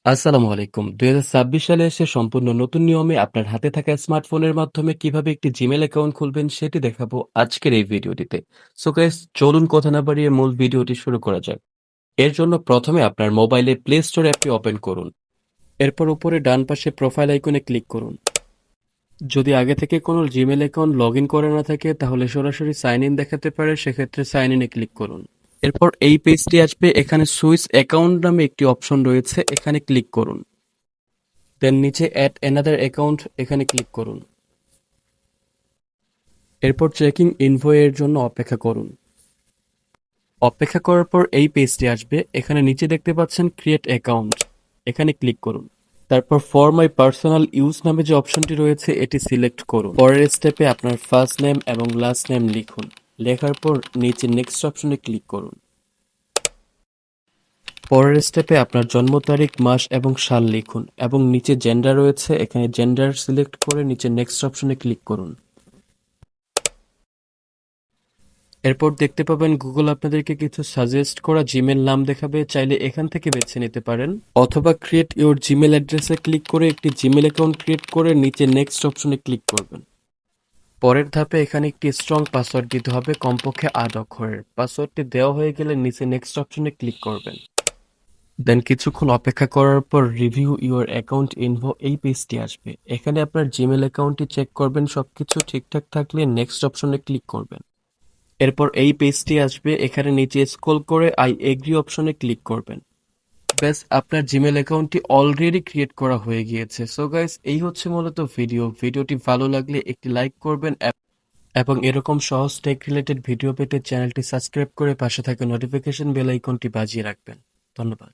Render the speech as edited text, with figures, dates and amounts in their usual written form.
আসসালামু আলাইকুম। ২০২৬ সালে এসে সম্পূর্ণ নতুন নিয়মে আপনার হাতে থাকা স্মার্টফোনের মাধ্যমে কিভাবে একটি জিমেইল অ্যাকাউন্ট খুলবেন সেটি দেখাবো আজকের এই ভিডিওটিতে। সো গাইস, চলুন কথা না বাড়িয়ে মূল ভিডিওটি শুরু করা যাক। এর জন্য প্রথমে আপনার মোবাইলে প্লে স্টোর অ্যাপটি ওপেন করুন। এরপর উপরে ডান পাশে প্রোফাইল আইকনে ক্লিক করুন। যদি আগে থেকে কোনো জিমেইল অ্যাকাউন্ট লগইন করা না থাকে তাহলে সরাসরি সাইন ইন দেখাতে পারে, সেক্ষেত্রে সাইন ইনে ক্লিক করুন। এরপর এই পেজটি আসবে, এখানে সুইচ অ্যাকাউন্ট নামে একটি অপশন রয়েছে, এখানে ক্লিক করুন। দেন নিচে অ্যাড অ্যানাদার অ্যাকাউন্ট এখানে ক্লিক করুন। এরপর চেকিং ইনভো এর জন্য অপেক্ষা করুন। অপেক্ষা করার পর এই পেজটি আসবে, এখানে নিচে দেখতে পাচ্ছেন ক্রিয়েট অ্যাকাউন্ট, এখানে ক্লিক করুন। তারপর ফর মাই পার্সোনাল ইউজ নামে যে অপশনটি রয়েছে এটি সিলেক্ট করুন। পরের স্টেপে আপনার ফার্স্ট নেম এবং লাস্ট নেম লিখুন। লেখার পর নিচে নেক্সট অপশনে ক্লিক করুন। পরের স্টেপে আপনার জন্ম তারিখ, মাস এবং সাল লিখুন এবং নিচে জেন্ডার রয়েছে, এখানে জেন্ডার সিলেক্ট করে নিচে নেক্সট অপশনে ক্লিক করুন। এরপর দেখতে পাবেন গুগল আপনাদেরকে কিছু সাজেস্ট করা জিমেল নাম দেখাবে, চাইলে এখান থেকে বেছে নিতে পারেন, অথবা ক্রিয়েট ইওর জিমেল অ্যাড্রেসে ক্লিক করে একটি জিমেল অ্যাকাউন্ট ক্রিয়েট করে নিচে নেক্সট অপশনে ক্লিক করবেন। পরের ধাপে এখানে একটি স্ট্রং পাসওয়ার্ড দিতে হবে, কমপক্ষে ৮ অক্ষরের। পাসওয়ার্ডটি দেওয়া হয়ে গেলে নিচে নেক্সট অপশনে ক্লিক করবেন। দেন কিছুক্ষণ অপেক্ষা করার পর রিভিউ ইওর অ্যাকাউন্ট ইনফো এই পেজটি আসবে, এখানে আপনার জিমেল অ্যাকাউন্টটি চেক করবেন, সবকিছু ঠিকঠাক থাকলে নেক্সট অপশনে ক্লিক করবেন। এরপর এই পেজটি আসবে, এখানে নিচে স্ক্রল করে আই এগ্রি অপশনে ক্লিক করবেন। ব্যাস, আপনার জিমেল অ্যাকাউন্টটি অলরেডি ক্রিয়েট করা হয়ে গিয়েছে। সো গাইস, এই হচ্ছে মূলত ভিডিওটি ভালো লাগলে একটি লাইক করবেন এবং এরকম সহজ টেক রিলেটেড ভিডিও পেতে চ্যানেলটি সাবস্ক্রাইব করে পাশে থাকা নোটিফিকেশন বেল আইকনটি বাজিয়ে রাখবেন। ধন্যবাদ।